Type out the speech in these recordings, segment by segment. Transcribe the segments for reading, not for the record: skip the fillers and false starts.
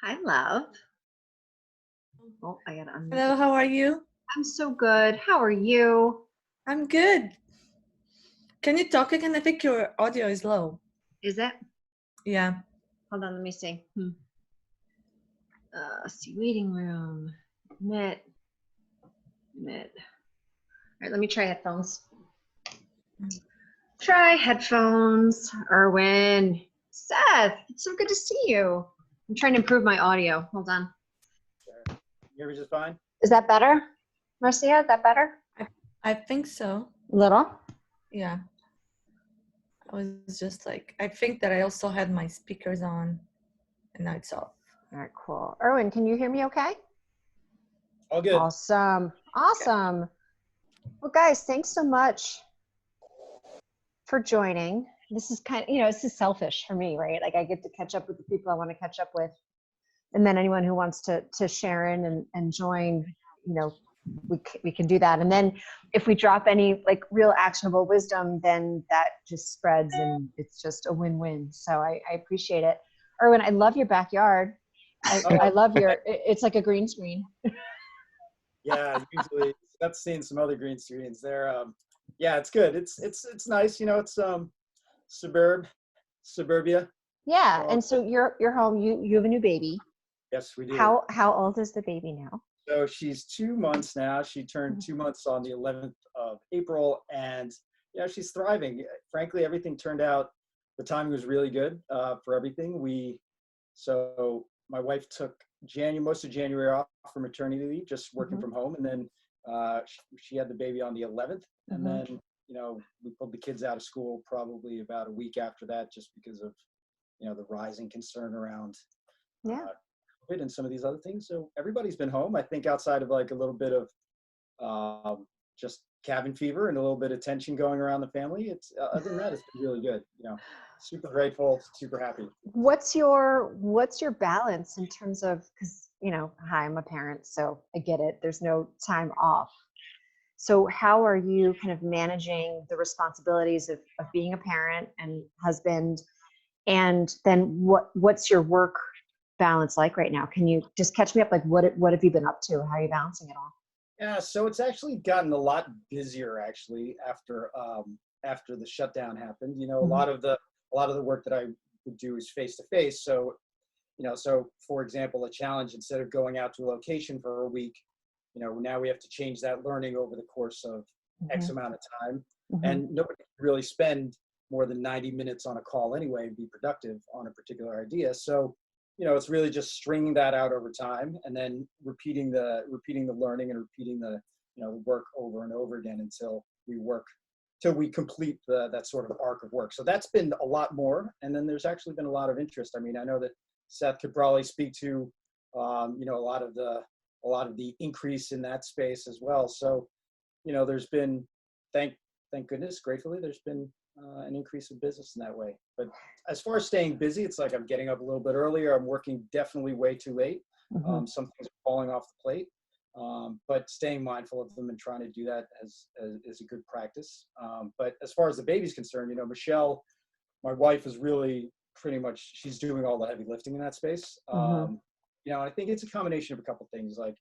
Hi, love. Oh, I gotta unmute. Hello, how are you? I'm so good. How are you? I'm good. Can you talk again? I think your audio is low. Is it? Yeah. Hold on, let me see. See, waiting room. Mid. All right, let me try headphones. Try headphones. Erwin. Seth, it's so good to see you. I'm trying to improve my audio. Hold on. You hear me just fine? Is that better? Marcia, is that better? I think so. Little? Yeah. I was just like, I think that I also had my speakers on and now it's off. All right, cool. Erwin, can you hear me okay? All good. Awesome. Awesome. Well, guys, thanks so much for joining. This is kind of, this is selfish for me, right? Like I get to catch up with the people I want to catch up with. And then anyone who wants to share in and join, we can do that. And then if we drop any like real actionable wisdom, then that just spreads and it's just a win-win. So I appreciate it. Erwin, I love your backyard. I love it's like a green screen. Yeah, usually I've seen some other green screens there. Yeah, it's good. It's nice. It's suburbia. Yeah, and so you're home. You have a new baby. Yes, we do. How old is the baby now? So she's 2 months now. She turned 2 months on the 11th of April, and she's thriving. Frankly, everything turned out. The timing was really good for everything. So my wife took most of January off for maternity leave, just working from home, and then she had the baby on the 11th, and then we pulled the kids out of school probably about a week after that, just because of the rising concern around COVID and some of these other things. So everybody's been home. I think outside of like a little bit of just cabin fever and a little bit of tension going around the family, it's other than that, it's been really good. Super grateful, super happy. What's your balance in terms of, because hi, I'm a parent, so I get it. There's no time off. So how are you kind of managing the responsibilities of being a parent and husband? And then what's your work balance like right now? Can you just catch me up? Like what have you been up to? How are you balancing it all? Yeah, so it's actually gotten a lot busier actually after the shutdown happened. A lot of the work that I would do is face to face. So, so for example, a challenge, instead of going out to a location for a week, now we have to change that learning over the course of X amount of time. And nobody can really spend more than 90 minutes on a call anyway and be productive on a particular idea. So, it's really just stringing that out over time and then repeating the learning and repeating the work over and over again until we complete that sort of arc of work. So that's been a lot more. And then there's actually been a lot of interest. I mean, I know that Seth could probably speak to a lot of the increase in that space as well. So, there's been, thank goodness, gratefully, there's been an increase in business in that way. But as far as staying busy, it's like I'm getting up a little bit earlier. I'm working definitely way too late. Some things are falling off the plate, but staying mindful of them and trying to do that is a good practice. But as far as the baby's concerned, Michelle, my wife, is really pretty much, she's doing all the heavy lifting in that space. I think it's a combination of a couple things, like,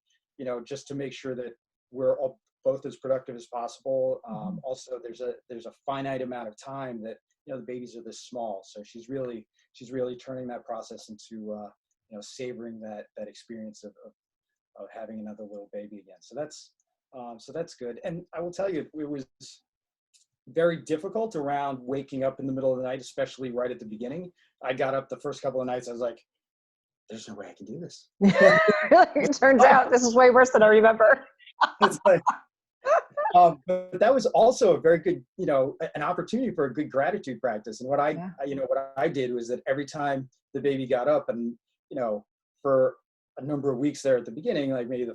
just to make sure that we're all both as productive as possible. Also, there's a finite amount of time that the babies are this small, so she's really turning that process into savoring that experience of having another little baby again. So that's good. And I will tell you, it was very difficult around waking up in the middle of the night, especially right at the beginning. I got up the first couple of nights, I was like, there's no way I can do this. It turns out this is way worse than I remember. It's like, but that was also a very good, an opportunity for a good gratitude practice. And what I did was that every time the baby got up, and for a number of weeks there at the beginning, like maybe the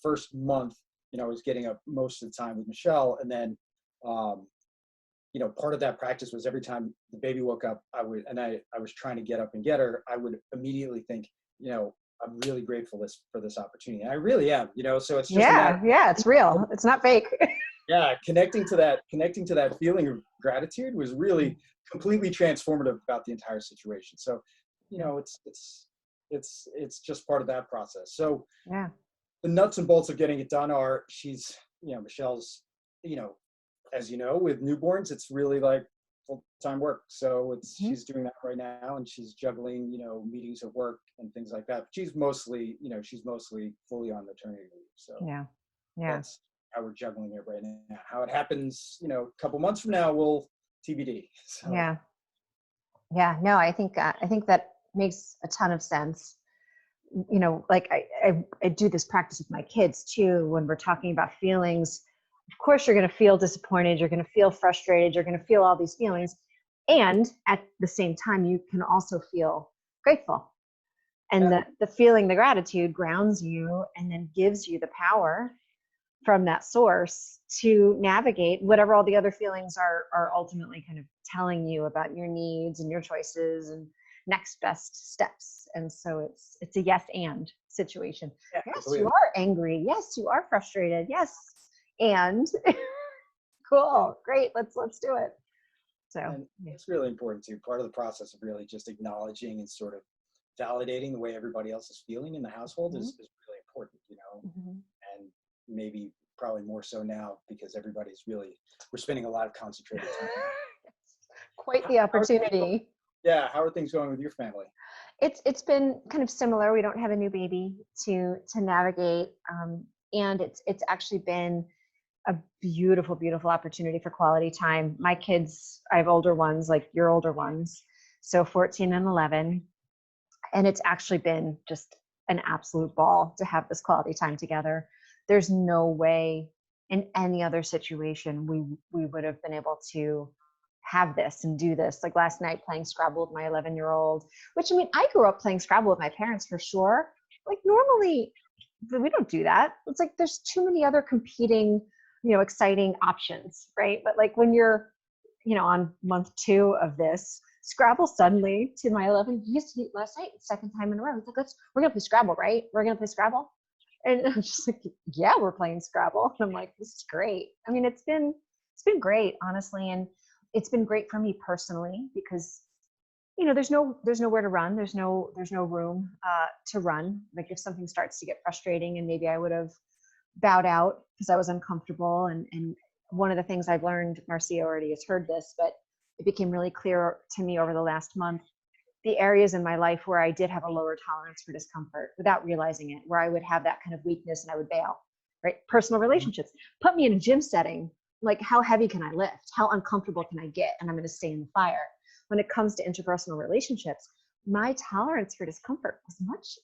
first month, I was getting up most of the time with Michelle, and then part of that practice was every time the baby woke up, I was trying to get up and get her, I would immediately think, I'm really grateful for this opportunity. And I really am, so it's just it's real. It's not fake. Yeah. Connecting to that feeling of gratitude was really completely transformative about the entire situation. So, it's just part of that process. So Yeah. the nuts and bolts of getting it done are Michelle's, as you know, with newborns, it's really like full-time work. So she's doing that right now, and she's juggling, meetings at work and things like that. But she's mostly fully on maternity leave. So Yeah. that's how we're juggling it right now. How it happens, a couple months from now, we'll TBD. So. Yeah. Yeah. No, I think that makes a ton of sense. Like I do this practice with my kids too. When we're talking about feelings, of course, you're going to feel disappointed. You're going to feel frustrated. You're going to feel all these feelings. And at the same time, you can also feel grateful. And the feeling, the gratitude grounds you and then gives you the power from that source to navigate whatever all the other feelings are ultimately kind of telling you about your needs and your choices and next best steps. And so it's a yes and situation. Yeah, yes, absolutely. you are angry. Yes, you are frustrated. Yes. And cool, great. Let's do it. So and it's really important too. Part of the process of really just acknowledging and sort of validating the way everybody else is feeling in the household is really important, and maybe probably more so now because we're spending a lot of concentrated time. Quite the opportunity. How are things going with your family? It's been kind of similar. We don't have a new baby to navigate, and it's actually been a beautiful, beautiful opportunity for quality time. My kids, I have older ones, like your older ones, so 14 and 11, and it's actually been just an absolute ball to have this quality time together. There's no way in any other situation we would have been able to have this and do this. Like last night playing Scrabble with my 11-year-old, which, I mean, I grew up playing Scrabble with my parents for sure. Like normally we don't do that. It's like there's too many other competing, exciting options, right? But like when you're, on month 2 of this, Scrabble suddenly to my 11, he used to eat last night, second time in a row. He's like, we're gonna play Scrabble, right? We're gonna play Scrabble. And I'm just like, yeah, we're playing Scrabble. And I'm like, this is great. I mean, it's been great, honestly. And it's been great for me personally because, there's nowhere to run. There's no room to run. Like if something starts to get frustrating and maybe I would have bowed out because I was uncomfortable. And one of the things I've learned, Marcia already has heard this, but it became really clear to me over the last month, the areas in my life where I did have a lower tolerance for discomfort without realizing it, where I would have that kind of weakness and I would bail, right? Personal relationships. Put me in a gym setting. Like, how heavy can I lift? How uncomfortable can I get? And I'm going to stay in the fire. When it comes to interpersonal relationships, my tolerance for discomfort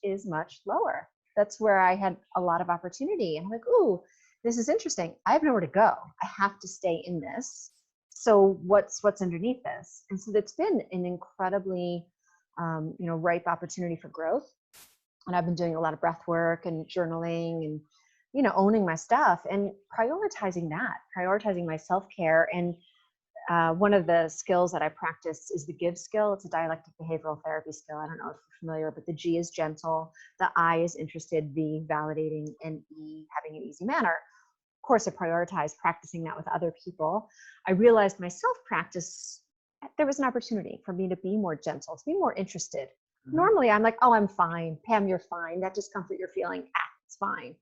is much lower. That's where I had a lot of opportunity. And I'm like, ooh, this is interesting. I have nowhere to go. I have to stay in this. So what's underneath this? And so it's been an incredibly, ripe opportunity for growth. And I've been doing a lot of breath work and journaling and, owning my stuff and prioritizing my self-care. And one of the skills that I practice is the give skill. It's a dialectic behavioral therapy skill. I don't know if you're familiar, but the G is gentle, the I is interested, V validating, and E having an easy manner. Of course, I prioritize practicing that with other people. I realized my self-practice, there was an opportunity for me to be more gentle, to be more interested. Normally, I'm like, oh, I'm fine. Pam, you're fine. That discomfort you're feeling, it's fine.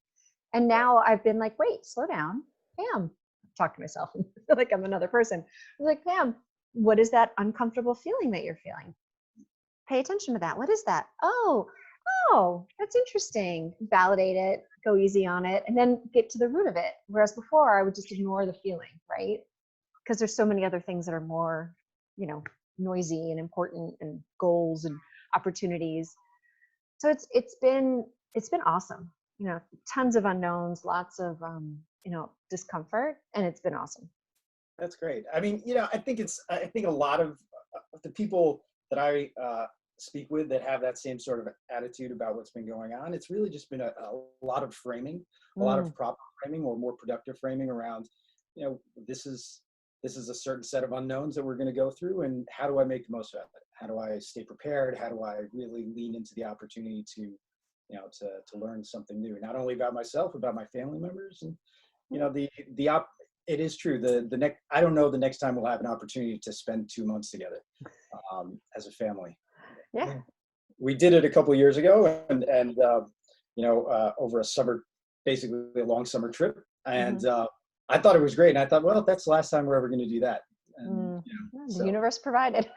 And now I've been like, wait, slow down. Pam, talk to myself and feel like I'm another person. I'm like, Pam, what is that uncomfortable feeling that you're feeling? Pay attention to that. What is that? Oh, that's interesting. Validate it, go easy on it, and then get to the root of it. Whereas before I would just ignore the feeling, right? Because there's so many other things that are more, noisy and important and goals and opportunities. So it's been awesome. Tons of unknowns, lots of, discomfort, and it's been awesome. That's great. I mean, I think a lot of the people that I speak with that have that same sort of attitude about what's been going on, it's really just been a lot of framing, a lot of proper framing or more productive framing around, this is a certain set of unknowns that we're going to go through, and how do I make the most of it? How do I stay prepared? How do I really lean into the opportunity to learn something new, not only about myself, about my family members, and it is true. I don't know the next time we'll have an opportunity to spend 2 months together as a family. Yeah. we did it a couple of years ago, and over a summer, basically a long summer trip, and I thought it was great, and I thought, well, that's the last time we're ever going to do that. And, the universe provided.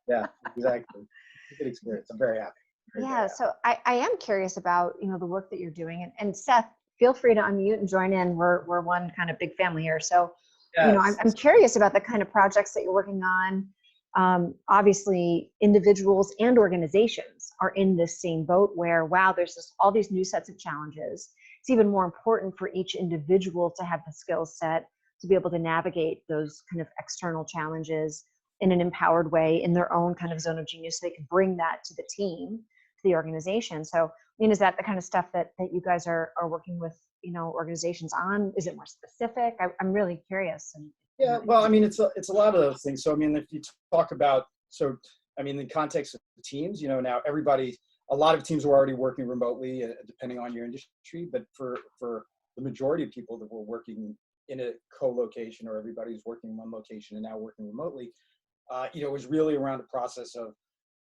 Yeah, exactly. It's a good experience. I'm very happy. Very Yeah. So I am curious about, the work that you're doing, and Seth, feel free to unmute and join in. We're one kind of big family here. So, yes. I'm curious about the kind of projects that you're working on. Obviously individuals and organizations are in this same boat where, wow, there's all these new sets of challenges. It's even more important for each individual to have the skill set to be able to navigate those kind of external challenges in an empowered way in their own kind of zone of genius, so they can bring that to the team, to the organization. So, is that the kind of stuff that you guys are working with, organizations on? Is it more specific? I'm really curious. Yeah, well, it's a lot of those things. So, if you talk about, in the context of teams, now a lot of teams are already working remotely, depending on your industry, but for the majority of people that were working in a co-location, or everybody's working in one location and now working remotely, it was really around the process of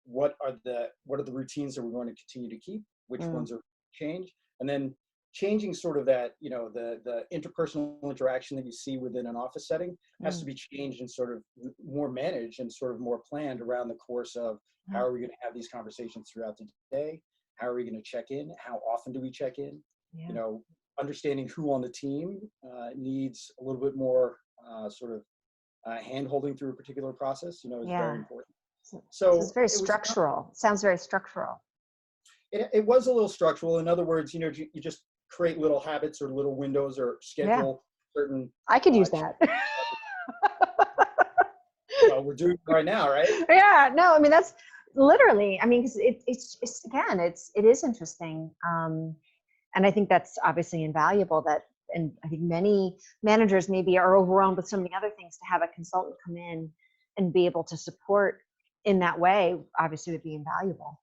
what are the routines that we're going to continue to keep, which ones are change, and then changing sort of that, the interpersonal interaction that you see within an office setting has to be changed and sort of more managed and sort of more planned around the course of how are we going to have these conversations throughout the day? How are we going to check in? How often do we check in? Yeah. Understanding who on the team needs a little bit more sort of hand-holding through a particular process, is very important. So it's very structural. Sounds very structural. It was a little structural. In other words, you just create little habits or little windows or schedule certain. I could use that. Well, we're doing it right now, right? Yeah, no, that's literally, because it's again, it is interesting. And I think that's obviously invaluable, and I think many managers maybe are overwhelmed with so many other things. To have a consultant come in and be able to support in that way, obviously would be invaluable.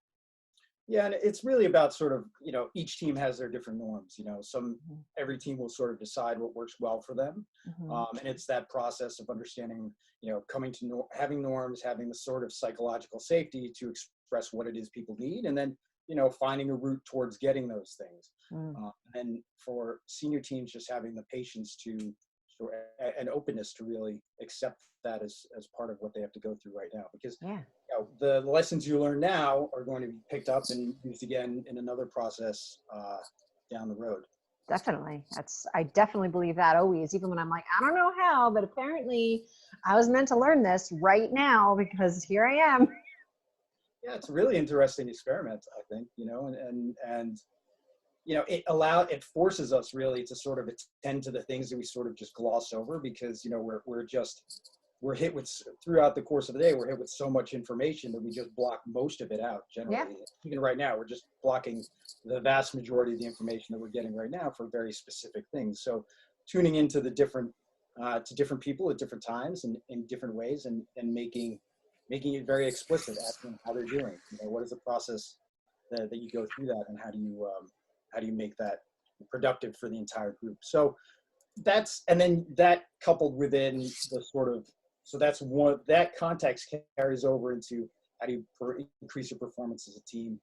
Yeah, and it's really about sort of, each team has their different norms. Every team will sort of decide what works well for them. And it's that process of understanding, coming to having norms, having the sort of psychological safety to express what it is people need, and then, finding a route towards getting those things. And for senior teams, just having the patience and openness to really accept that as part of what they have to go through right now, because the lessons you learn now are going to be picked up and used again in another process down the road. Definitely. I definitely believe that always, even when I'm like, I don't know how, but apparently I was meant to learn this right now because here I am. Yeah, it's a really interesting experiment, I think, and it forces us really to sort of attend to the things that we sort of just gloss over, because, we're hit with, throughout the course of the day, we're hit with so much information that we just block most of it out generally. Yeah. Even right now, we're just blocking the vast majority of the information that we're getting right now for very specific things. So tuning into the different, to different people at different times and in different ways, and making it very explicit, asking how they're doing. What is the process that you go through that, and how do you make that productive for the entire group? So and then that coupled within the sort of, so that's one, that context carries over into how do you increase your performance as a team?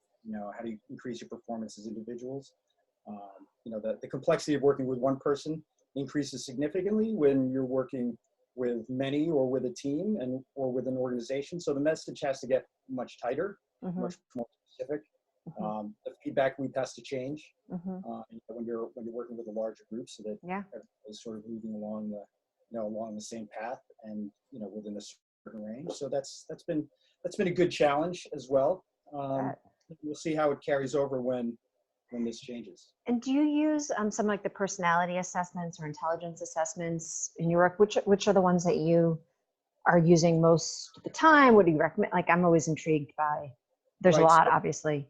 How do you increase your performance as individuals? The complexity of working with one person increases significantly when you're working with many, or with a team, or with an organization. So the message has to get much tighter, much more specific. The feedback loop has to change when you're working with a larger group, so that everybody's sort of moving along the same path, and within a certain range. So that's been a good challenge as well. We'll see how it carries over when this changes. And do you use some like the personality assessments or intelligence assessments in your work? Which are the ones that you are using most of the time? What do you recommend? Like, I'm always intrigued by. There's a lot, obviously.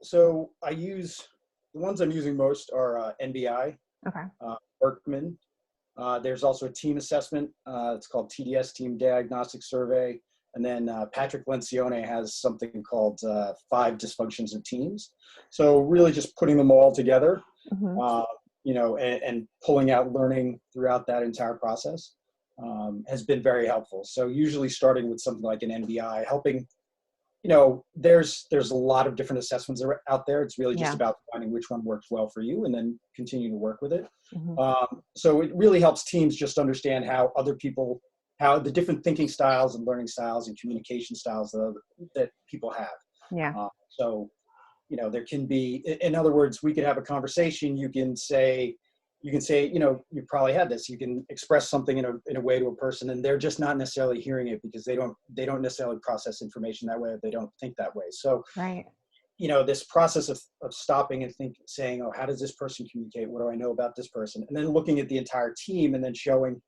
So the ones I'm using most are NBI, Berkman. There's also a team assessment. It's called TDS, Team Diagnostic Survey. And then Patrick Lencioni has something called 5 Dysfunctions of Teams. So really just putting them all together, and pulling out learning throughout that entire process has been very helpful. So usually starting with something like an NBI, helping there's a lot of different assessments out there. It's really just Yeah. about finding which one works well for you and then continue to work with it. Mhm. So it really helps teams just understand how how the different thinking styles and learning styles and communication styles that people have. Yeah. So, there can be, in other words, we could have a conversation. You can say, you probably had this. You can express something in a way to a person, and they're just not necessarily hearing it because they don't necessarily process information that way. Or they don't think that way. So, Right. this process of stopping and saying, oh, how does this person communicate? What do I know about this person? And then looking at the entire team and then showing,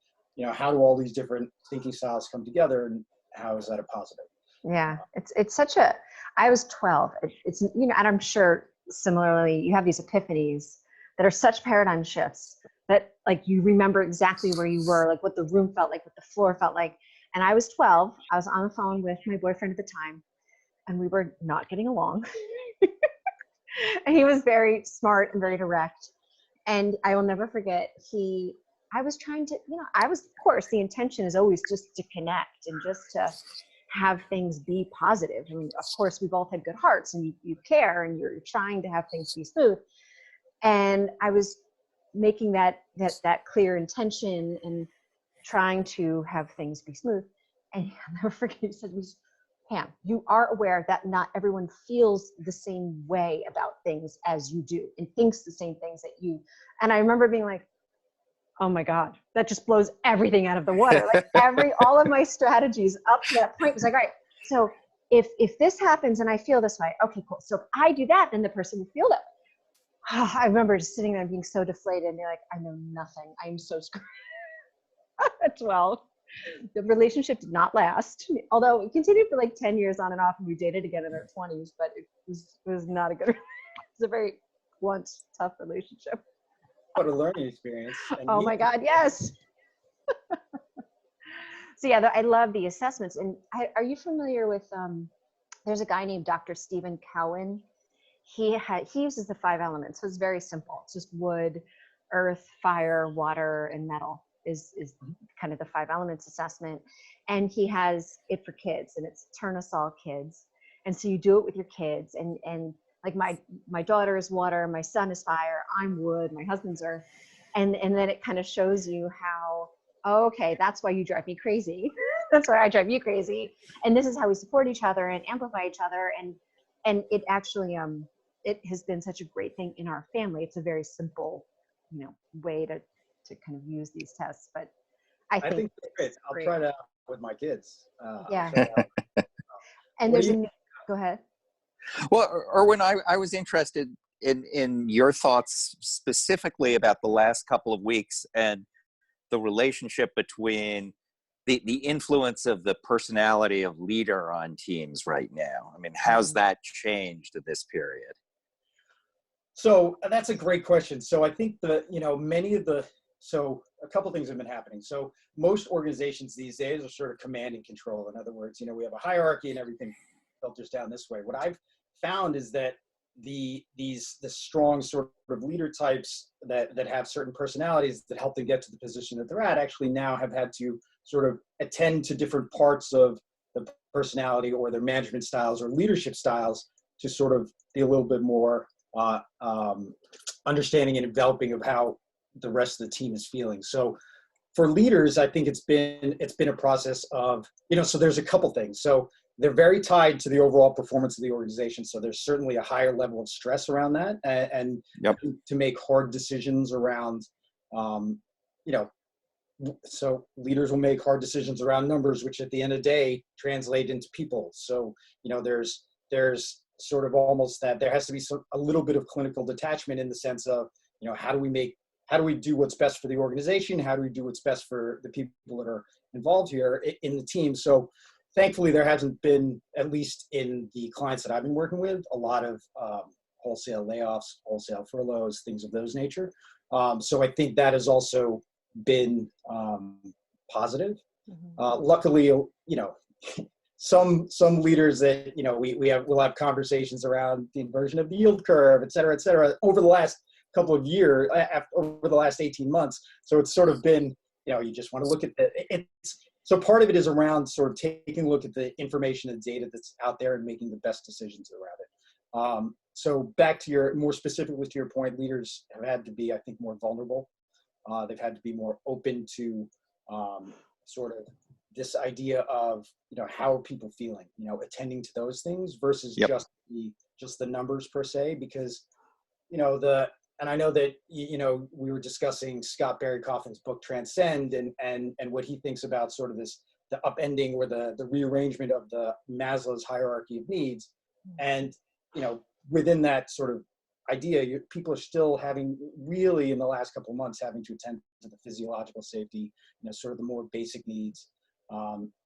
how do all these different thinking styles come together and how is that a positive? Yeah. It's such a, I was 12. It's, and I'm sure similarly you have these epiphanies that are such paradigm shifts that like you remember exactly where you were, like what the room felt like, what the floor felt like. And I was 12. I was on the phone with my boyfriend at the time and we were not getting along. And he was very smart and very direct. And I will never forget, I was trying to, of course, the intention is always just to connect and just to have things be positive. I mean, of course, we both had good hearts and you care and you're trying to have things be smooth. And I was making that clear intention and trying to have things be smooth. And I'll never forget, he said, Pam, you are aware that not everyone feels the same way about things as you do and thinks the same things that you. And I remember being like, oh my God, that just blows everything out of the water. Like all of my strategies up to that point was like, all right, so if this happens and I feel this way, okay, cool. So if I do that, then the person will feel that. I remember just sitting there and being so deflated and be like, I know nothing. I'm so screwed. At 12. The relationship did not last, although it continued for like 10 years on and off, and we dated again in our 20s, but it was not a good, it was a very blunt, tough relationship. What a learning experience. Oh my God, yes. So yeah, I love the assessments. And are you familiar with, there's a guy named Dr. Stephen Cowan. He uses the 5 elements, so it's very simple. It's just wood, earth, fire, water, and metal is kind of the 5 elements assessment. And he has it for kids, and it's Turn Us All Kids. And so you do it with your kids, and like my daughter is water, my son is fire, I'm wood, my husband's earth. And then it kind of shows you how, oh, okay, that's why you drive me crazy. That's why I drive you crazy. And this is how we support each other and amplify each other. And it actually, it has been such a great thing in our family. It's a very simple, way to kind of use these tests. But I think that's great. I'll try that out with my kids. Yeah. And there's go ahead. Well, Erwin, I was interested in your thoughts specifically about the last couple of weeks and the relationship between the influence of the personality of leader on teams right now. I mean, how's that changed in this period? So that's a great question. So I think a couple things have been happening. So most organizations these days are sort of command and control. In other words, we have a hierarchy and everything filters down this way. What I've found is that the strong sort of leader types that have certain personalities that help them get to the position that they're at actually now have had to sort of attend to different parts of the personality or their management styles or leadership styles to sort of be a little bit more understanding and developing of how the rest of the team is feeling. So for leaders, I think it's been a process of, so there's a couple things. So they're very tied to the overall performance of the organization. So there's certainly a higher level of stress around that and to make hard decisions around, so leaders will make hard decisions around numbers, which at the end of the day translate into people. So, there's sort of almost that there has to be a little bit of clinical detachment in the sense of, how do we do what's best for the organization? How do we do what's best for the people that are involved here in the team? So thankfully there hasn't been, at least in the clients that I've been working with, a lot of wholesale layoffs, wholesale furloughs, things of those nature. So I think that has also been positive. Luckily, some leaders that we'll have conversations around the inversion of the yield curve, et cetera, over the last couple of years, over the last 18 months. So it's sort of been, you just want to look at it's so part of it is around sort of taking a look at the information and data that's out there and making the best decisions around it. So back to your, more specifically to your point, leaders have had to be, I think, more vulnerable. They've had to be more open to sort of this idea of, how are people feeling, attending to those things versus just the numbers per se, because, and I know that, we were discussing Scott Barry Coffin's book Transcend and what he thinks about sort of this, the upending or the rearrangement of the Maslow's hierarchy of needs. And, within that sort of idea, people are still having, really in the last couple of months, having to attend to the physiological safety, sort of the more basic needs.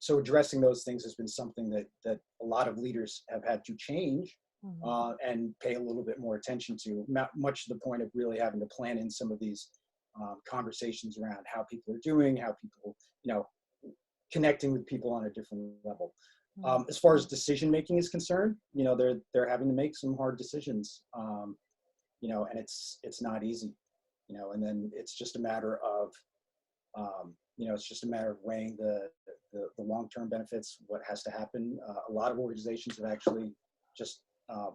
So addressing those things has been something that a lot of leaders have had to change and pay a little bit more attention to, much to the point of really having to plan in some of these conversations around how people are doing, how people, connecting with people on a different level. As far as decision making is concerned, they're having to make some hard decisions, and it's not easy, and then it's just a matter of, it's just a matter of weighing the long-term benefits, what has to happen. A lot of organizations have actually just,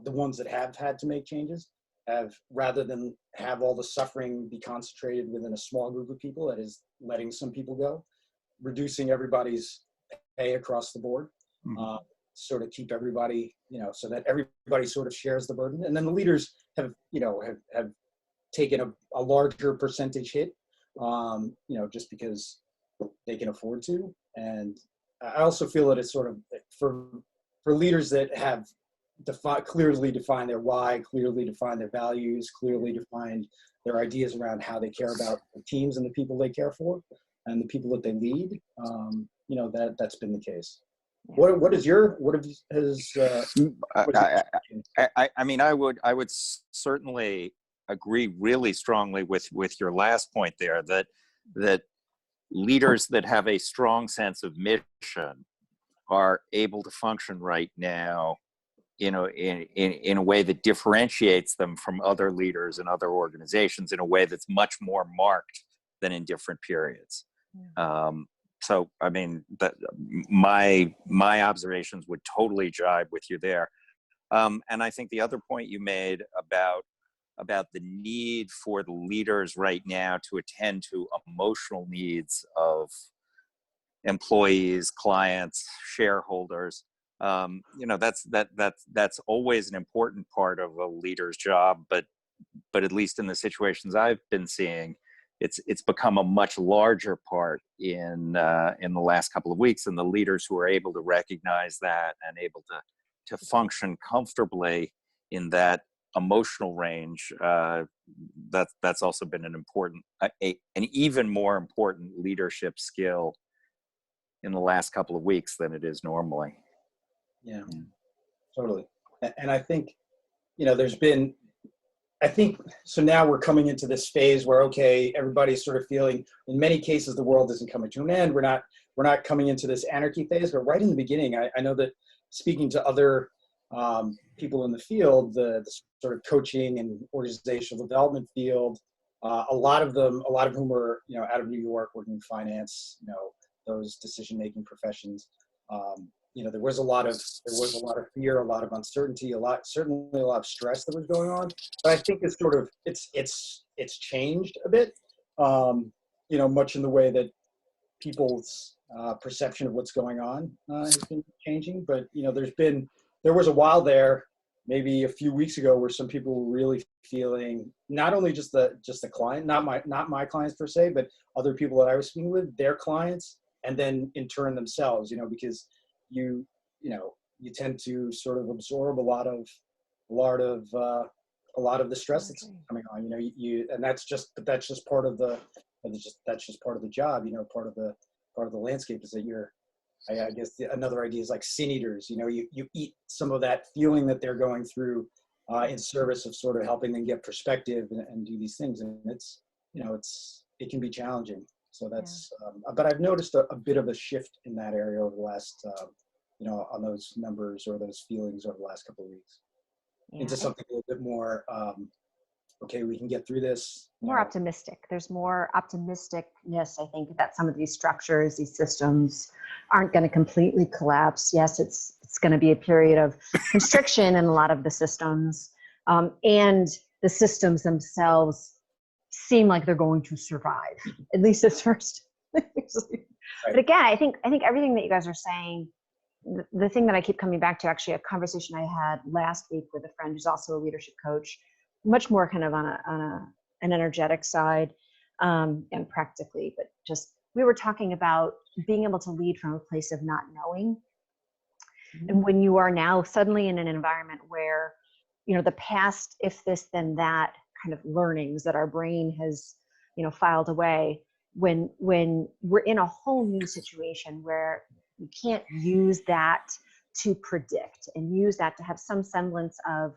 the ones that have had to make changes have, rather than have all the suffering be concentrated within a small group of people, that is letting some people go, reducing everybody's pay across the board, sort of keep everybody, so that everybody sort of shares the burden. And then the leaders have, have taken a larger percentage hit, just because they can afford to. And I also feel that it's sort of for leaders that have clearly defined their why, clearly defined their values, clearly defined their ideas around how they care about the teams and the people they care for and the people that they lead. That's been the case. I mean, I would certainly agree really strongly with your last point there, that leaders that have a strong sense of mission are able to function right now, in a way that differentiates them from other leaders and other organizations in a way that's much more marked than in different periods. So, I mean, my observations would totally jibe with you there. And I think the other point you made about the need for the leaders right now to attend to emotional needs of employees, clients, shareholders, that's always an important part of a leader's job. But at least in the situations I've been seeing, it's become a much larger part in the last couple of weeks, and the leaders who are able to recognize that and able to function comfortably in that emotional range, that's also been an important, an even more important leadership skill in the last couple of weeks than it is normally. Yeah, totally. And I think, there's been, so now we're coming into this phase where, okay, everybody's sort of feeling, in many cases, the world isn't coming to an end. We're not coming into this anarchy phase, but right in the beginning, I know that speaking to other people in the field, the sort of coaching and organizational development field, a lot of whom are, out of New York, working in finance, those decision-making professions. There was a lot of fear, a lot of uncertainty, certainly a lot of stress that was going on. But I think it's sort of, it's changed a bit, much in the way that people's perception of what's going on has been changing. But, there was a while there, maybe a few weeks ago, where some people were really feeling, not only just the client, not my clients per se, but other people that I was speaking with, their clients, and then in turn themselves, because you tend to sort of absorb a lot of the stress that's coming on, and that's just part of the job, part of the landscape is that I guess another idea is like sin eaters, you eat some of that feeling that they're going through in service of sort of helping them get perspective and do these things. And it can be challenging. So that's, but I've noticed a bit of a shift in that area over the last, on those numbers or those feelings over the last couple of weeks, into something a little bit more, okay, we can get through this. More optimistic. There's more optimisticness, I think, that some of these structures, these systems aren't going to completely collapse. Yes, it's going to be a period of constriction in a lot of the systems, and the systems themselves seem like they're going to survive, at least at first. But again, I think everything that you guys are saying, the thing that I keep coming back to, actually a conversation I had last week with a friend who's also a leadership coach, much more kind of on an energetic side, and practically, but just, we were talking about being able to lead from a place of not knowing. And when you are now suddenly in an environment where, the past, if this, then that kind of learnings that our brain has, filed away, when we're in a whole new situation where you can't use that to predict and use that to have some semblance of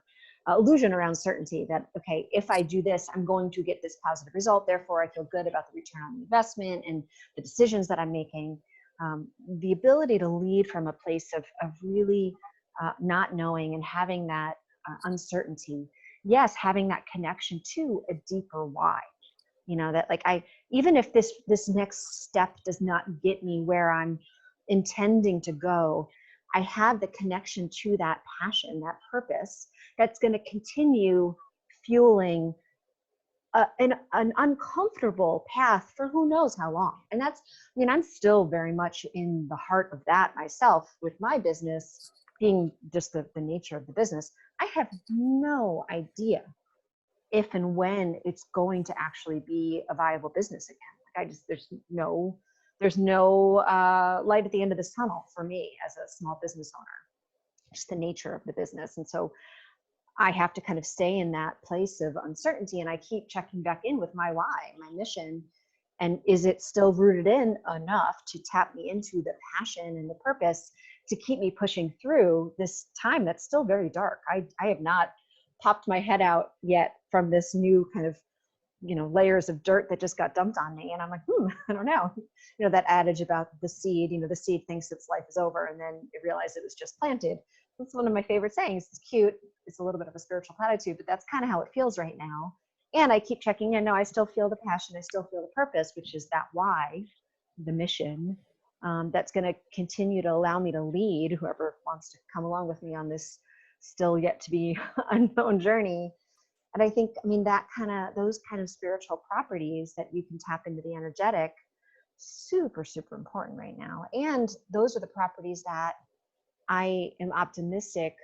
illusion around certainty that, okay, if I do this, I'm going to get this positive result. Therefore, I feel good about the return on investment and the decisions that I'm making. The ability to lead from a place of really not knowing and having that uncertainty. Yes, having that connection to a deeper why. That like even if this next step does not get me where I'm intending to go, I have the connection to that passion, that purpose that's going to continue fueling an uncomfortable path for who knows how long. And that's, I'm still very much in the heart of that myself with my business being just the nature of the business. I have no idea if and when it's going to actually be a viable business again. Like there's no light at the end of this tunnel for me as a small business owner, just the nature of the business. And so I have to kind of stay in that place of uncertainty, and I keep checking back in with my why, my mission, and is it still rooted in enough to tap me into the passion and the purpose to keep me pushing through this time that's still very dark. I have not popped my head out yet from this new kind of, layers of dirt that just got dumped on me. And I'm like, I don't know. That adage about the seed, the seed thinks its life is over and then it realized it was just planted. That's one of my favorite sayings. It's cute. It's a little bit of a spiritual platitude, but that's kind of how it feels right now. And I keep checking in. No, I still feel the passion. I still feel the purpose, which is that why, the mission, that's going to continue to allow me to lead whoever wants to come along with me on this still yet to be unknown journey. And I think, those kind of spiritual properties that you can tap into the energetic, super, super important right now. And those are the properties that I am optimistic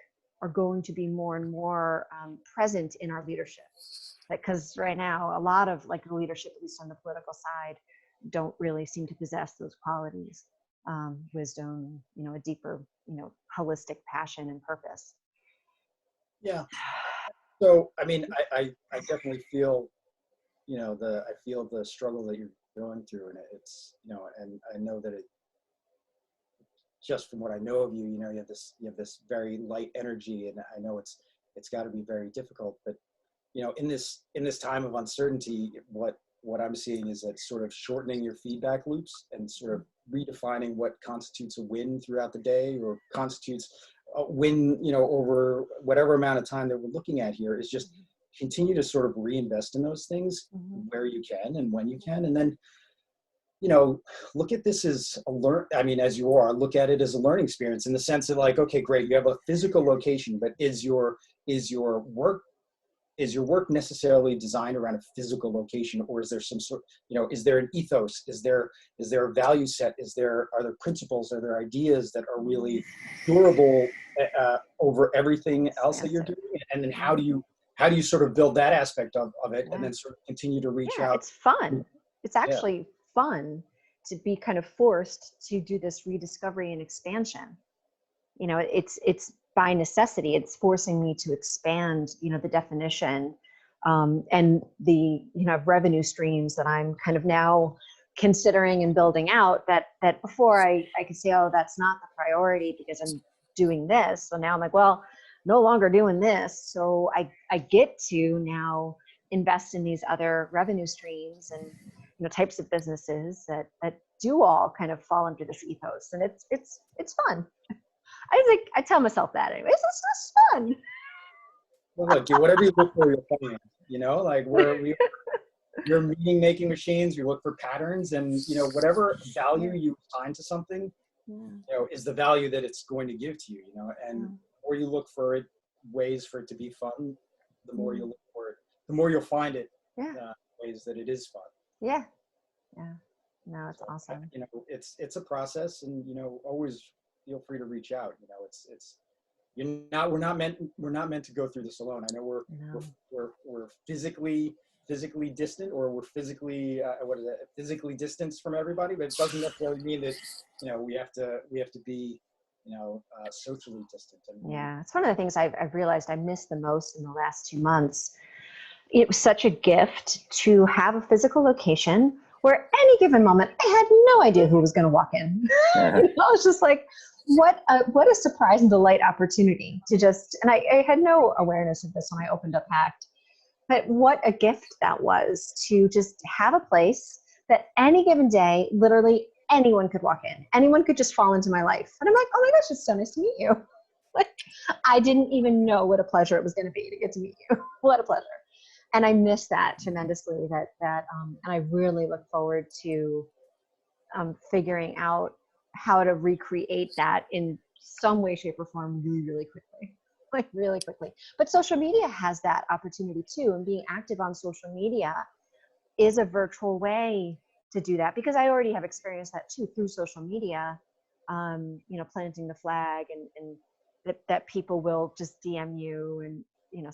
are going to be more and more present in our leadership. Because right now, a lot of the leadership, at least on the political side, don't really seem to possess those qualities, wisdom, a deeper, holistic passion and purpose. Yeah. So, I definitely feel, I feel the struggle that you're going through, and it's, and I know that it, just from what I know of you, you have this very light energy, and I know it's got to be very difficult, but, in this time of uncertainty, what I'm seeing is that sort of shortening your feedback loops and sort of redefining what constitutes a win throughout the day or constitutes win, over whatever amount of time that we're looking at here, is just continue to sort of reinvest in those things where you can and when you can. And then, look at this as as you are, look at it as a learning experience in the sense of okay, great, you have a physical location, but is your work necessarily designed around a physical location, or is there some sort, is there an ethos? Is there a value set? Are there principles? Are there ideas that are really durable over everything else that you're doing? And then how do you sort of build that aspect of it, and then sort of continue to reach out? It's fun. It's actually fun to be kind of forced to do this rediscovery and expansion. It's by necessity. It's forcing me to expand, the definition and the, revenue streams that I'm kind of now considering and building out that before I could say, oh, that's not the priority because I'm doing this. So now I'm like, well, no longer doing this. So I get to now invest in these other revenue streams and, types of businesses that do all kind of fall under this ethos. And it's fun. I tell myself that anyways. It's just fun. Well, look, whatever you look for, you'll find. We're meaning making machines. We look for patterns, and whatever value you assign to something, is the value that it's going to give to you, and the more you look for it, ways for it to be fun, the more you look for it, the more you'll find it, ways that it is fun. Yeah. No, it's awesome. It's a process, and always feel free to reach out. We're not meant to go through this alone. I know we're physically distant, or we're physically physically distanced from everybody, but it doesn't necessarily mean that we have to be socially distant. Yeah, it's one of the things I've realized I missed the most in the last 2 months. It was such a gift to have a physical location where any given moment I had no idea who was going to walk in. I was just like, what a surprise and delight opportunity to just, and I had no awareness of this when I opened up Pact, but what a gift that was to just have a place that any given day, literally anyone could walk in. Anyone could just fall into my life. And I'm like, oh my gosh, it's so nice to meet you. Like, I didn't even know what a pleasure it was going to be to get to meet you. What a pleasure. And I miss that tremendously, and I really look forward to figuring out how to recreate that in some way, shape, or form really quickly. Like really quickly. But social media has that opportunity too, and being active on social media is a virtual way to do that, because I already have experienced that too through social media, planting the flag, and that people will just DM you, and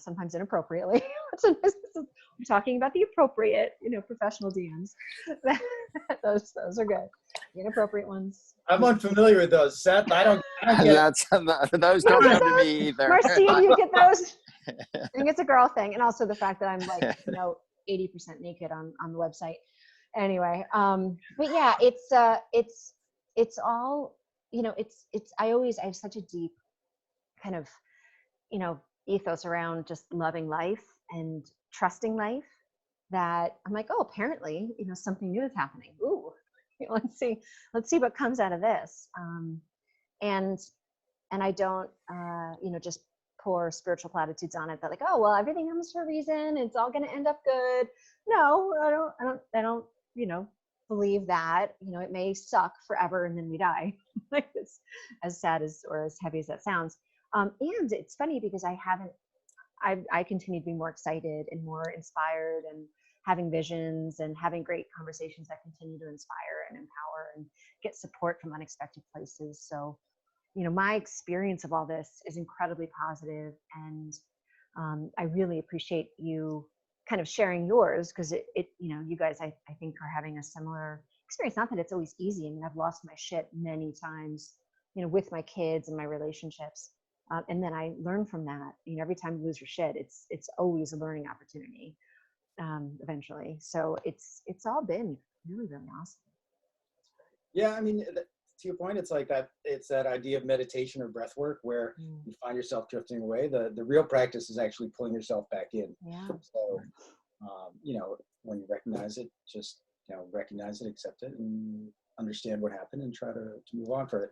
sometimes inappropriately. I'm talking about the appropriate, professional DMs. those are good. The inappropriate ones. I'm unfamiliar with those, Seth. I don't get those don't come to me either. Marcia, you get those? I think it's a girl thing, and also the fact that I'm like 80% naked on the website. Anyway, but yeah, it's all I have such a deep kind of ethos around just loving life and trusting life that I'm like, oh, apparently something new is happening. Ooh, let's see what comes out of this. And I don't just pour spiritual platitudes on it that like, oh well, everything comes for a reason, it's all going to end up good. No, I don't believe that. It may suck forever and then we die. Like, it's as sad as or as heavy as that sounds. And it's funny because I continue to be more excited and more inspired, and having visions and having great conversations that continue to inspire and empower and get support from unexpected places. So, my experience of all this is incredibly positive, and I really appreciate you kind of sharing yours, because it you guys I think are having a similar experience. Not that it's always easy. I mean, I've lost my shit many times, with my kids and my relationships. And then I learn from that. Every time you lose your shit, it's always a learning opportunity. Eventually, so it's all been really, really awesome. Yeah, I mean, to your point, it's like that. It's that idea of meditation or breath work where you find yourself drifting away. The real practice is actually pulling yourself back in. Yeah. So, when you recognize it, just recognize it, accept it, and understand what happened, and try to move on from it.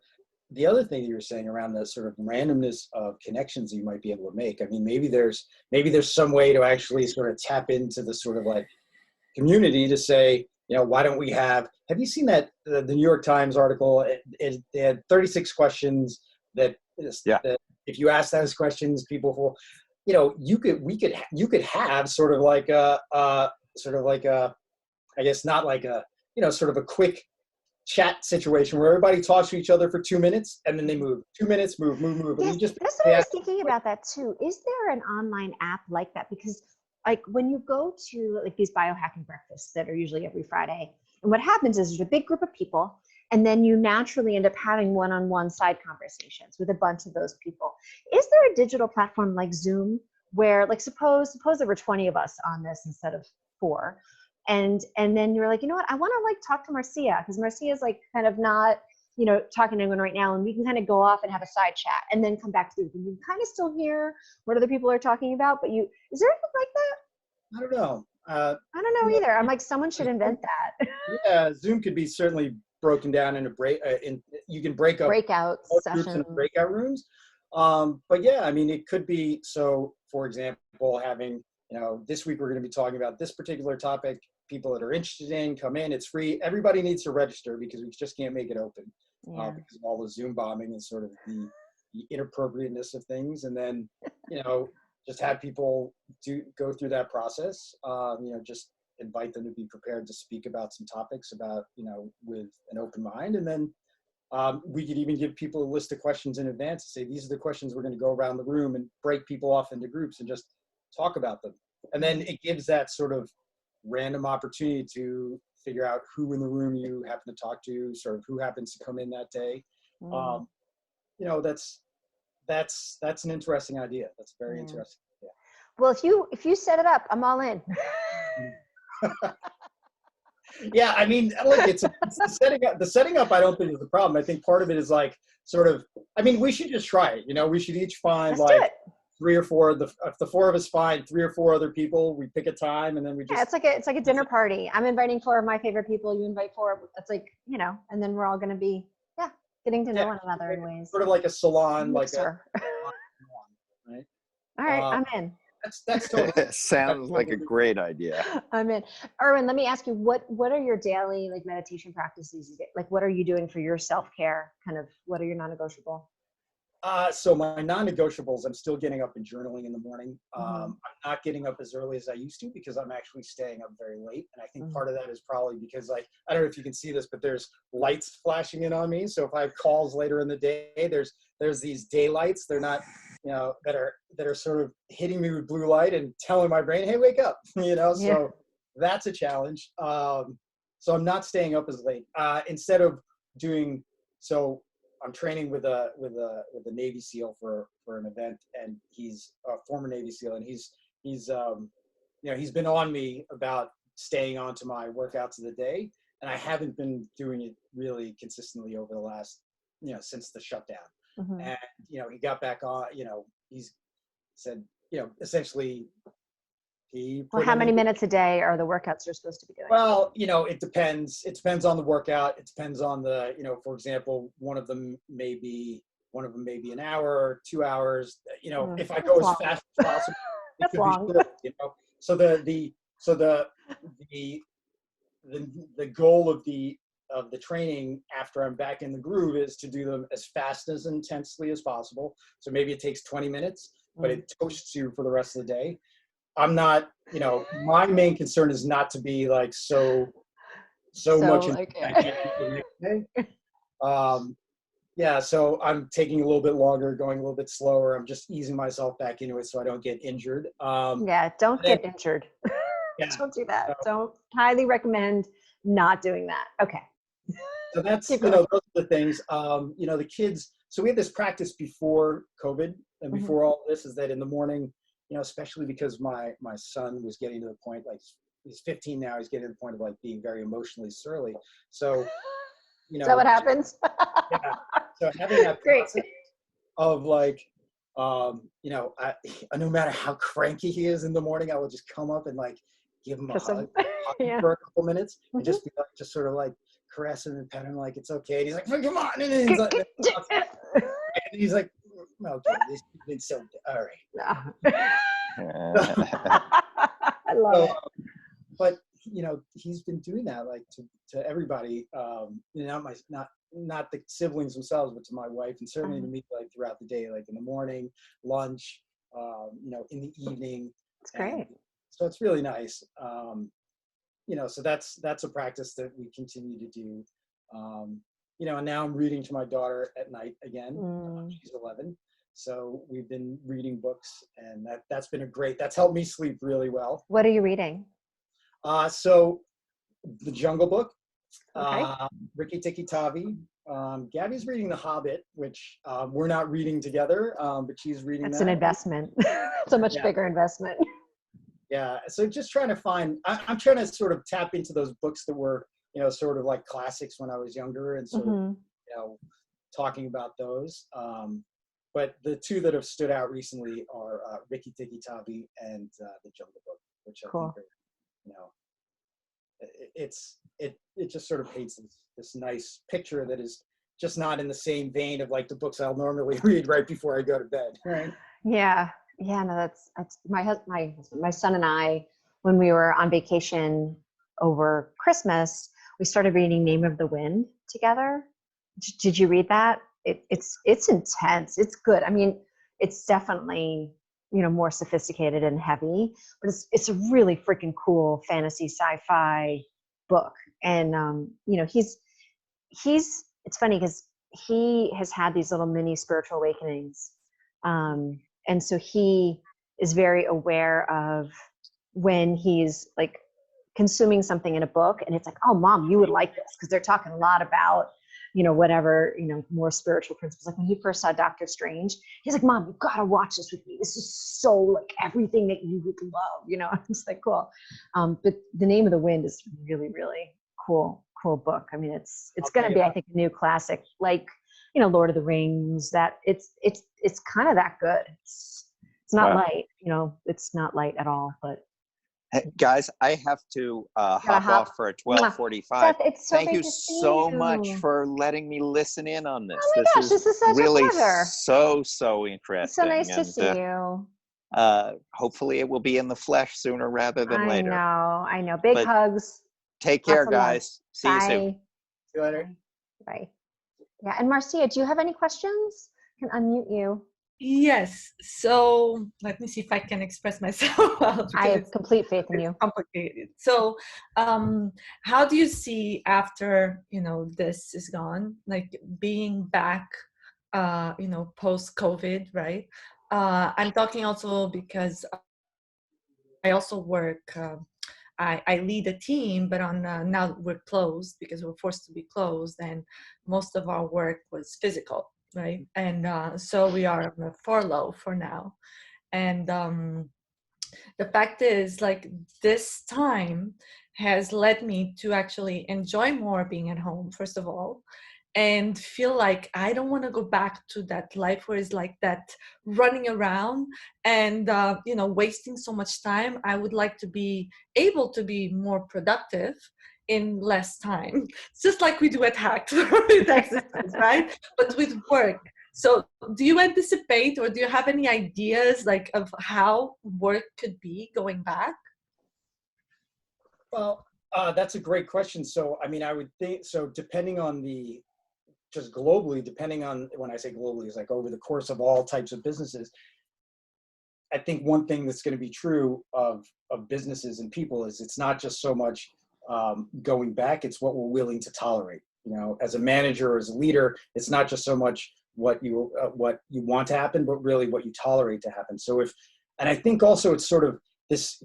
The other thing that you were saying around the sort of randomness of connections you might be able to make. I mean, maybe there's some way to actually sort of tap into the sort of like community to say, why don't we have you seen that the New York Times article? It had 36 questions that if you ask those questions, people will, you could have sort of like a I guess not like a, sort of a quick chat situation where everybody talks to each other for 2 minutes and then they move. 2 minutes, move. Yes, And you just, that's what I was thinking about that too. Is there an online app like that? Because like when you go to like these biohacking breakfasts that are usually every Friday, and what happens is there's a big group of people, and then you naturally end up having one-on-one side conversations with a bunch of those people. Is there a digital platform like Zoom where, like, suppose there were 20 of us on this instead of 4, and then you're like, you know what, I want to like talk to Marcia, because Marcia's like kind of not, talking to anyone right now, and we can kind of go off and have a side chat and then come back to it. And you kind of still hear what other people are talking about, but is there anything like that? I don't know. I don't know either. I'm like, someone should invent that. Yeah, Zoom could be certainly broken down into you can break up breakout groups sessions, in breakout rooms. But yeah, I mean, it could be, so for example, having, this week we're going to be talking about this particular topic. People that are interested in, come in, it's free. Everybody needs to register because we just can't make it open. Yeah. because of all the Zoom bombing and sort of the inappropriateness of things. And then, just have people go through that process, just invite them to be prepared to speak about some topics with an open mind. And then we could even give people a list of questions in advance and say, these are the questions we're going to go around the room, and break people off into groups and just talk about them. And then it gives that sort of random opportunity to figure out who in the room you happen to talk to, sort of who happens to come in that day. That's an interesting idea. That's a very interesting idea. Well, if you set it up, I'm all in. Yeah, I mean, look, it's the setting up. The setting up, I don't think is the problem. I think part of it is like sort of. I mean, we should just try it. We should each find Let's do it. 3 or 4. If the 4 of us find 3 or 4 other people, we pick a time, and then we just. Yeah, it's like a dinner party. I'm inviting 4 of my favorite people. You invite 4. It's like and then we're all going to be getting to know one another in ways. Sort of like a salon, Mixer. right? All right, I'm in. That's totally. Sounds like a great idea. I'm in. Erwin, let me ask you, what are your daily meditation practices? Like, what are you doing for your self-care? Kind of, what are your non-negotiable? So my non-negotiables, I'm still getting up and journaling in the morning. I'm not getting up as early as I used to because I'm actually staying up very late. And I think part of that is probably because I don't know if you can see this, but there's lights flashing in on me. So if I have calls later in the day, there's these daylights. They're not, that are sort of hitting me with blue light and telling my brain, hey, wake up, so that's a challenge. So I'm not staying up as late. Instead of doing, so I'm training with a Navy SEAL for an event, and he's a former Navy SEAL, and he's been on me about staying on to my workouts of the day, and I haven't been doing it really consistently over the last, since the shutdown. And he got back on. He's said, essentially, Well, how many minutes a day are the workouts you're supposed to be doing? Well, it depends. It depends on the workout. It depends on the, for example, one of them may be an hour, 2 hours. If I go as fast as possible, that's long. So the goal of the training after I'm back in the groove is to do them as fast as intensely as possible. So maybe it takes 20 minutes, but it toasts you for the rest of the day. I'm not, my main concern is not to be like so much. So I'm taking a little bit longer, going a little bit slower. I'm just easing myself back into it so I don't get injured. Don't get injured. Don't do that. Don't highly recommend not doing that. Okay. So that's, those are the things, the kids, so we had this practice before COVID and before all this, is that in the morning, especially because my son was getting to the point, like he's 15 now, he's getting to the point of like being very emotionally surly. So, is that what happens? Yeah. So having that process of like, no matter how cranky he is in the morning, I will just come up and like give him a hug for a couple minutes and just be like, just sort of like caress him and pet him like it's okay. And he's like, come on. And then he's like, okay, this has been so all right. I love it. But he's been doing that like to everybody. Not the siblings themselves, but to my wife, and certainly to me, like throughout the day, like in the morning, lunch, in the evening. It's great. So it's really nice. So that's a practice that we continue to do. And now I'm reading to my daughter at night again. She's 11. So we've been reading books, and that's been that's helped me sleep really well. What are you reading? So The Jungle Book, okay. Rikki Tikki Tavi. Gabby's reading The Hobbit, which we're not reading together, but she's reading that. It's an investment. It's a much bigger investment. Yeah. So just trying to find, I'm trying to sort of tap into those books that were, sort of like classics when I was younger, and sort of, talking about those. But the two that have stood out recently are Rikki Tikki Tavi and The Jungle Book, which I think are, it just sort of paints this nice picture that is just not in the same vein of like the books I'll normally read right before I go to bed. Right. Yeah. Yeah. No, that's my husband, my son and I, when we were on vacation over Christmas, we started reading Name of the Wind together Did you read that? It's intense. It's good. I mean, it's definitely, you know, more sophisticated and heavy, but it's a really freaking cool fantasy sci-fi book. And you know, he's it's funny because he has had these little mini spiritual awakenings, and so he is very aware of when he's like consuming something in a book and it's like, oh mom, you would like this, because they're talking a lot about, you know, whatever, you know, more spiritual principles. Like when he first saw Doctor Strange, he's like, mom, you gotta watch this with me, this is so like everything that you would love, you know. It's like, cool. But The Name of the Wind is really, really cool book. I mean, it's gonna be, I think, a new classic, like, you know, Lord of the Rings. That it's kind of that good. It's not light, you know, it's not light at all, but Hey, guys, I have to hop off for a 12:45. Seth, it's so Thank great you to see so you. much for letting me listen in on this. Oh my gosh, this is such really a pleasure. so interesting. It's so nice to see you. Hopefully it will be in the flesh sooner rather than later. I know. Big hugs. Take care, Lots of love. guys. See you soon. See you later. Bye. Yeah, and Marcia, do you have any questions? I can unmute you. Yes. So let me see if I can express myself well. I have complete faith in you. Complicated. So, how do you see after, you know, this is gone, like being back, you know, post COVID, right? I'm talking also because I also work. I lead a team, but on now we're closed because we're forced to be closed, and most of our work was physical, right? And so we are on a furlough for now. And the fact is, like, this time has led me to actually enjoy more being at home, first of all, and feel like I don't want to go back to that life where it's like that running around and, you know, wasting so much time. I would like to be able to be more productive in less time. It's just like we do at Hacked with exercise, right? But with work. So do you anticipate, or do you have any ideas like of how work could be going back? Well, that's a great question. So, I mean, I would think, so depending on just globally, depending on, when I say globally, is like over the course of all types of businesses, I think one thing that's going to be true of businesses and people is it's not just so much going back, it's what we're willing to tolerate. You know, as a manager or as a leader, it's not just so much what you want to happen, but really what you tolerate to happen. So and I think also it's sort of this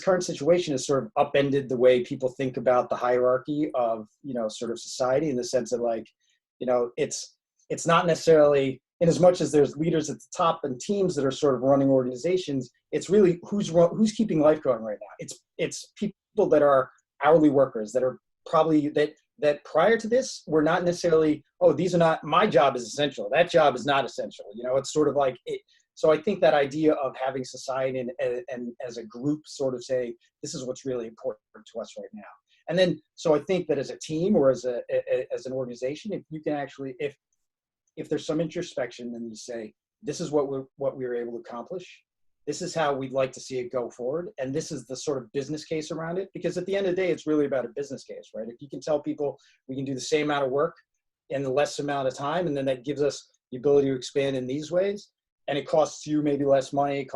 current situation has sort of upended the way people think about the hierarchy of, you know, sort of society, in the sense that, like, you know, it's not necessarily, in as much as there's leaders at the top and teams that are sort of running organizations, it's really who's keeping life going right now. It's people that are hourly workers that are probably that prior to this were not necessarily, oh, these are not, my job is essential, that job is not essential. You know, it's sort of like it. So I think that idea of having society and as a group sort of say, this is what's really important to us right now. And then, so I think that as a team or as an organization, if you can actually, if there's some introspection, then you say, this is what we were able to accomplish. This is how we'd like to see it go forward. And this is the sort of business case around it. Because at the end of the day, it's really about a business case, right? If you can tell people we can do the same amount of work in the less amount of time, and then that gives us the ability to expand in these ways, and it costs you maybe less money,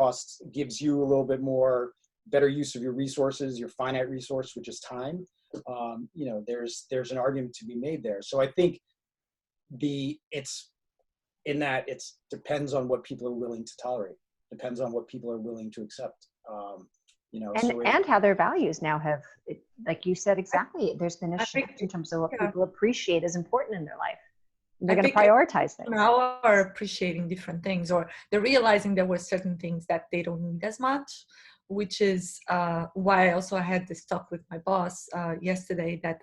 gives you a little bit more better use of your resources, your finite resource, which is time. You know, there's an argument to be made there. So I think it depends on what people are willing to tolerate, depends on what people are willing to accept. You know, and how their values now have, like you said, exactly. There's been a shift in terms of what people appreciate as important in their life. They're going to prioritize things. Now are appreciating different things, or they're realizing there were certain things that they don't need as much, which is why I had this talk with my boss yesterday, that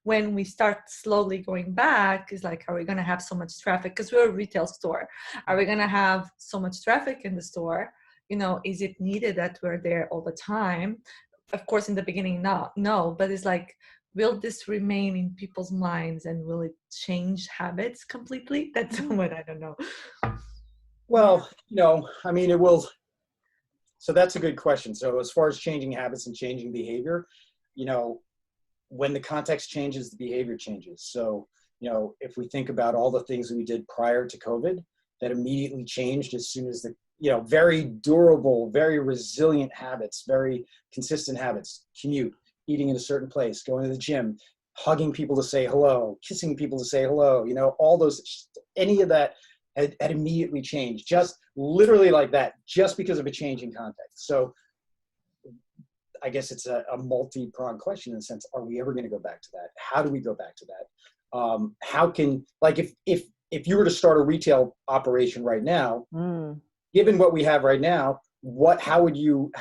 when we start slowly going back, is like, are we going to have so much traffic? Because we're a retail store. Are we going to have so much traffic in the store? You know, is it needed that we're there all the time? Of course, in the beginning, no, but it's like, will this remain in people's minds, and will it change habits completely? That's what I don't know. Well, you know, I mean, it will. So that's a good question. So as far as changing habits and changing behavior, you know, when the context changes, the behavior changes. So, if we think about all the things that we did prior to COVID that immediately changed as soon as the, very durable, very resilient habits, very consistent habits, commute, eating in a certain place, going to the gym, hugging people to say hello, kissing people to say hello, all those, any of that had immediately changed, just literally like that, just because of a change in context. So I guess it's a multi-pronged question in the sense, are we ever going to go back to that? How do we go back to that? How can, like, if you were to start a retail operation right now, given what we have right now, how would you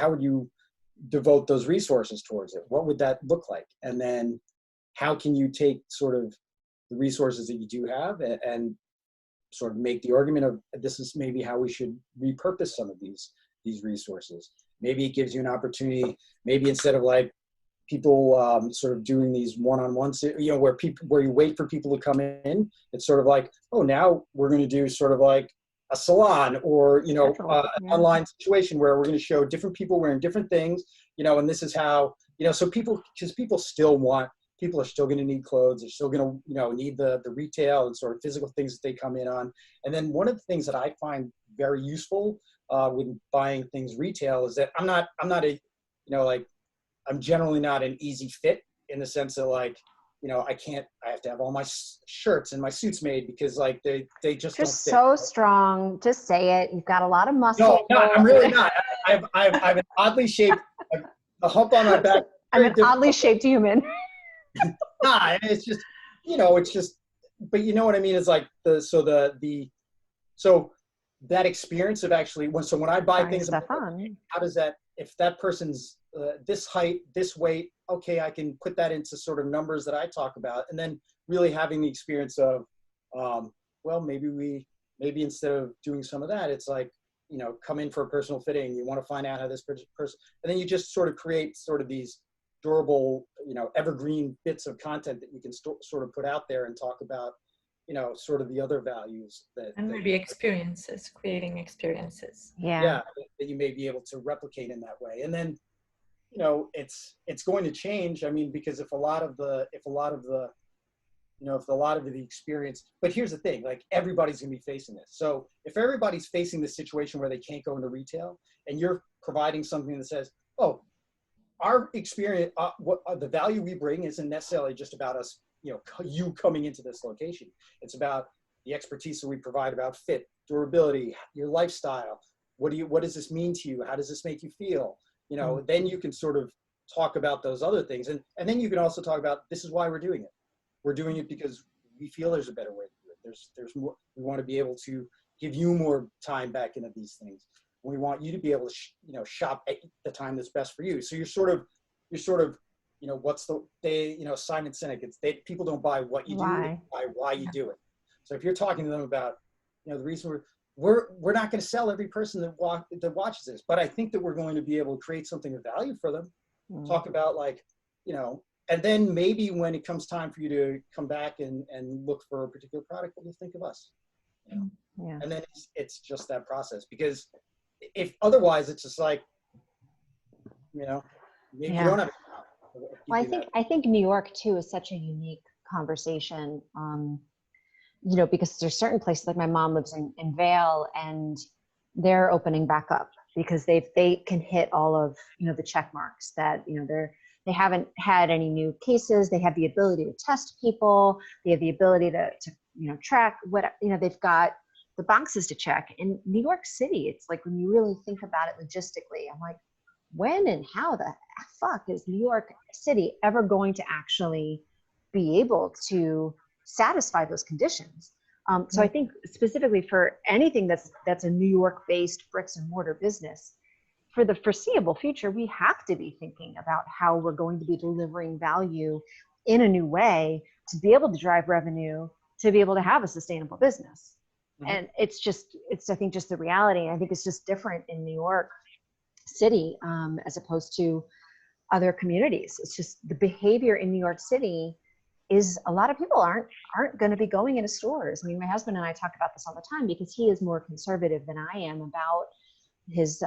devote those resources towards it? What would that look like? And then how can you take sort of the resources that you do have and sort of make the argument of, this is maybe how we should repurpose some of these resources. Maybe it gives you an opportunity, maybe instead of like people sort of doing these one-on-ones, where you wait for people to come in, it's sort of like, oh, now we're going to do sort of like a salon or, an online situation where we're going to show different people wearing different things, and this is how, so people are still going to need clothes. They're still going to, need the retail and sort of physical things that they come in on. And then one of the things that I find very useful when buying things retail is that I'm generally not an easy fit in the sense that like, I have to have all my shirts and my suits made because like they just don't fit. So strong. Just say it. You've got a lot of muscle. No, I'm really not. I've an oddly shaped, a hump on my back. I'm an oddly shaped human. Nah, it's just, but you know what I mean? It's like so that experience of actually, when I buy things, how does that, if that person's this height, this weight, okay, I can put that into sort of numbers that I talk about, and then really having the experience of, well, maybe instead of doing some of that, it's like, come in for a personal fitting. You want to find out how this person, and then you just sort of create sort of these durable, evergreen bits of content that you can sort of put out there and talk about, sort of the other values creating experiences. Yeah. That you may be able to replicate in that way. And then, it's going to change. I mean, because if a lot of the experience, but here's the thing, like everybody's gonna be facing this. So if everybody's facing this situation where they can't go into retail and you're providing something that says, oh, our experience, the value we bring isn't necessarily just about us, you coming into this location. It's about the expertise that we provide about fit, durability, your lifestyle. What does this mean to you? How does this make you feel? Then you can sort of talk about those other things. And then you can also talk about, this is why we're doing it. We're doing it because we feel there's a better way to do it. There's more, we want to be able to give you more time back into these things. We want you to be able to, shop at the time that's best for you. So you're sort of, what's Simon Sinek, people don't buy what you do, they buy why you do it. So if you're talking to them about, the reason we're not going to sell every person that watches this, but I think that we're going to be able to create something of value for them. Talk about like, and then maybe when it comes time for you to come back and look for a particular product, what do you think of us? Yeah. And then it's just that process, because if otherwise it's just like, maybe you don't have. Well, I think New York too is such a unique conversation. Because there's certain places, like my mom lives in Vail, and they're opening back up because they can hit all of, the check marks that, they haven't had any new cases. They have the ability to test people. They have the ability to track what, they've got the boxes to check. In New York City, it's like, when you really think about it logistically, I'm like, when and how the fuck is New York City ever going to actually be able to satisfy those conditions? So I think specifically for anything that's a New York-based bricks and mortar business, for the foreseeable future, we have to be thinking about how we're going to be delivering value in a new way to be able to drive revenue, to be able to have a sustainable business. And it's I think just the reality. I think it's just different in New York City as opposed to other communities. It's just the behavior in New York City is, a lot of people aren't going to be going into stores. I mean, my husband and I talk about this all the time because he is more conservative than I am about his,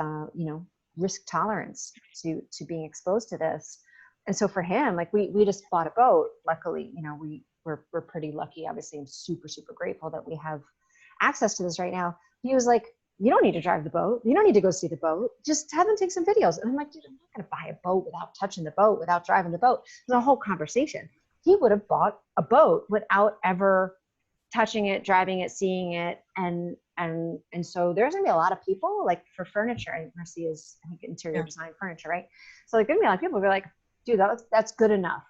risk tolerance to being exposed to this. And so for him, like we just bought a boat. Luckily, we're pretty lucky. Obviously, I'm super, super grateful that we have access to this right now. He was like, you don't need to drive the boat. You don't need to go see the boat. Just have them take some videos. And I'm like, dude, I'm not going to buy a boat without touching the boat, without driving the boat. There's a whole conversation. He would have bought a boat without ever touching it, driving it, seeing it. And so there's going to be a lot of people like for furniture. And Mercy is, I think, interior design furniture, right? So like, there's going to be a lot of people who are like, dude, that's good enough.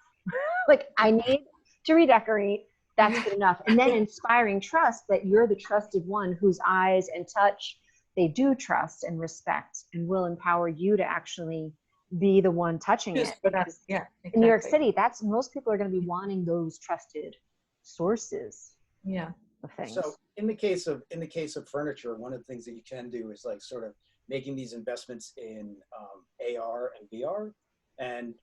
Like, I need to redecorate. That's good enough. And then inspiring trust that you're the trusted one whose eyes and touch they do trust and respect, and will empower you to actually be the one touching it. Yeah, exactly. In New York City, that's most people are going to be wanting those trusted sources. Yeah. Of things. So in the case of furniture, one of the things that you can do is like sort of making these investments in AR and VR, and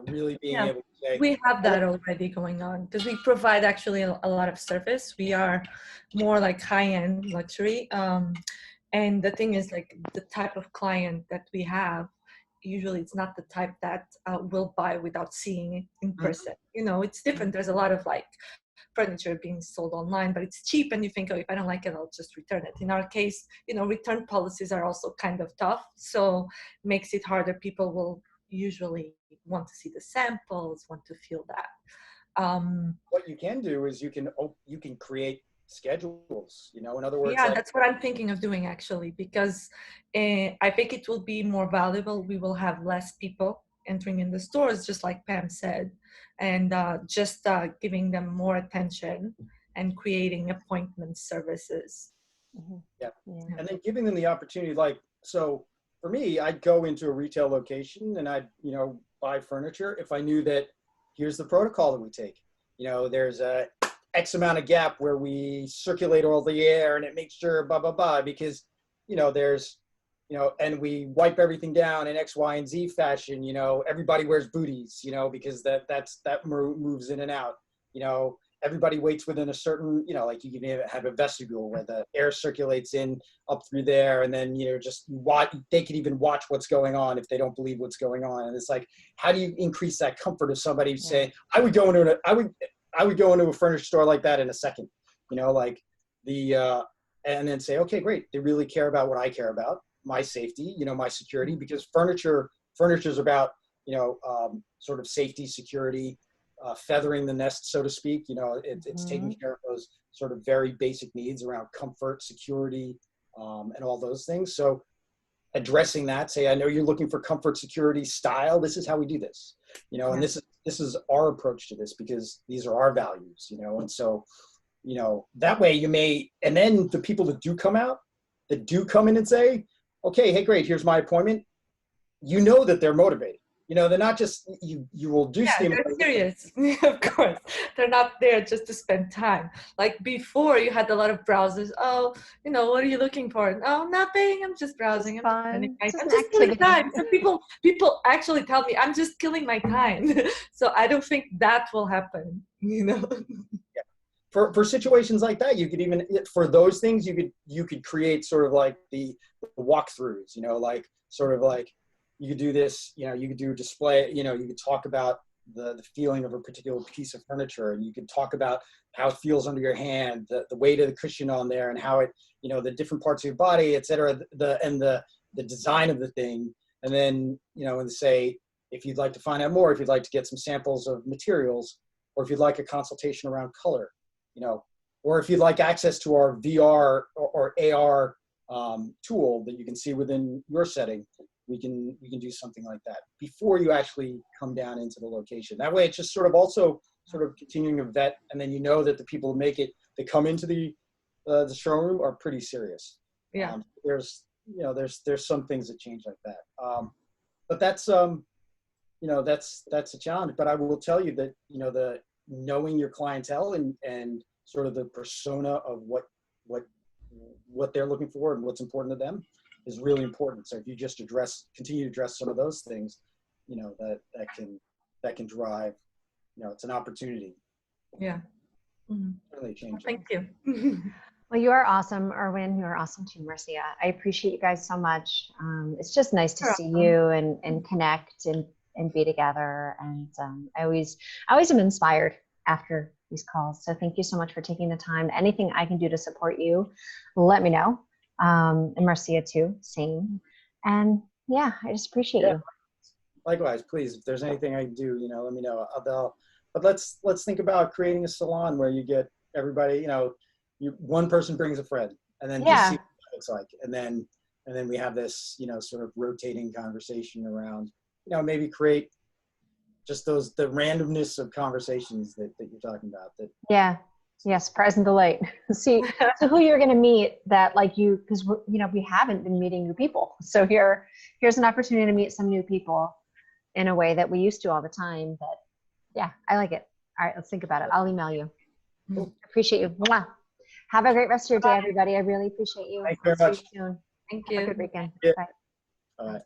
really being able to say, we have that already going on because we provide actually a lot of service. We are more like high-end luxury, and the thing is, like, the type of client that we have, usually it's not the type that will buy without seeing it in person. It's different. There's a lot of like furniture being sold online, but it's cheap, and you think, oh, if I don't like it, I'll just return it. In our case, return policies are also kind of tough, so makes it harder. People will usually want to see the samples, want to feel that. What you can do is you can create schedules. In other words, yeah, that's what I'm thinking of doing actually, because I think it will be more valuable. We will have less people entering in the stores, just like Pam said, and just giving them more attention and creating appointment services. Mm-hmm. Yeah. And then giving them the opportunity, like, so for me, I'd go into a retail location and I'd, buy furniture if I knew that here's the protocol that we take. There's a X amount of gap where we circulate all the air and it makes sure blah, blah, blah, because, there's, and we wipe everything down in X, Y, and Z fashion, everybody wears booties, because that moves in and out, everybody waits within a certain, like you can have a vestibule where the air circulates in up through there. And then, just watch, they can even watch what's going on if they don't believe what's going on. And it's like, how do you increase that comfort of somebody saying, I would go into a furniture store like that in a second, like and then say, okay, great. They really care about what I care about, my safety, my security, because furniture is about, sort of safety, security, feathering the nest, so to speak. It's taking care of those sort of very basic needs around comfort, security, and all those things. So addressing that, say, I know you're looking for comfort, security, style. This is how we do this, and this is our approach to this because these are our values, and so, that way you may, and then the people that do come in and say, okay, hey, great, here's my appointment. That they're motivated. They're not just, you will do. Yeah, they're serious, of course. They're not there just to spend time. Like before, you had a lot of browsers. Oh, what are you looking for? Oh, nothing. I'm just browsing. I'm just killing time. So people actually tell me, I'm just killing my time. So I don't think that will happen, Yeah. For situations like that, you could even, for those things, you could create sort of like the walkthroughs, like sort of like, you could do this, you could do a display, you could talk about the feeling of a particular piece of furniture, and you could talk about how it feels under your hand, the weight of the cushion on there, and how it, the different parts of your body, et cetera, the design of the thing. And then, and say, if you'd like to find out more, if you'd like to get some samples of materials, or if you'd like a consultation around color, or if you'd like access to our VR or AR tool that you can see within your setting, we can do something like that before you actually come down into the location. That way, it's just sort of also sort of continuing a vet, and then that the people who make it, that come into the showroom, are pretty serious. Yeah. There's some things that change like that. But that's that's a challenge. But I will tell you that the knowing your clientele and sort of the persona of what they're looking for and what's important to them is really important. So if you just continue to address some of those things, that can drive, it's an opportunity. Yeah. Mm-hmm. Really change. Thank you. Well, you are awesome, Erwin. You are awesome too, Marcia. I appreciate you guys so much. It's just nice to see you and connect and be together. And I always am inspired after these calls. So thank you so much for taking the time. Anything I can do to support you, let me know. And Marcia too, same. And yeah, I just appreciate you. Likewise, please, if there's anything I can do, let me know. But let's think about creating a salon where you get everybody, one person brings a friend, and then just see what it looks like. And then we have this, sort of rotating conversation around, maybe create just the randomness of conversations that you're talking about. Surprise and delight. See, so who you're going to meet that because we haven't been meeting new people. So here's an opportunity to meet some new people in a way that we used to all the time. But yeah, I like it. All right, let's think about it. I'll email you. Cool. Appreciate you. Mwah. Have a great rest of your day, everybody. I really appreciate you. Thank you very much. See you soon. Thank you. Have a good weekend. Yeah. Bye. All right.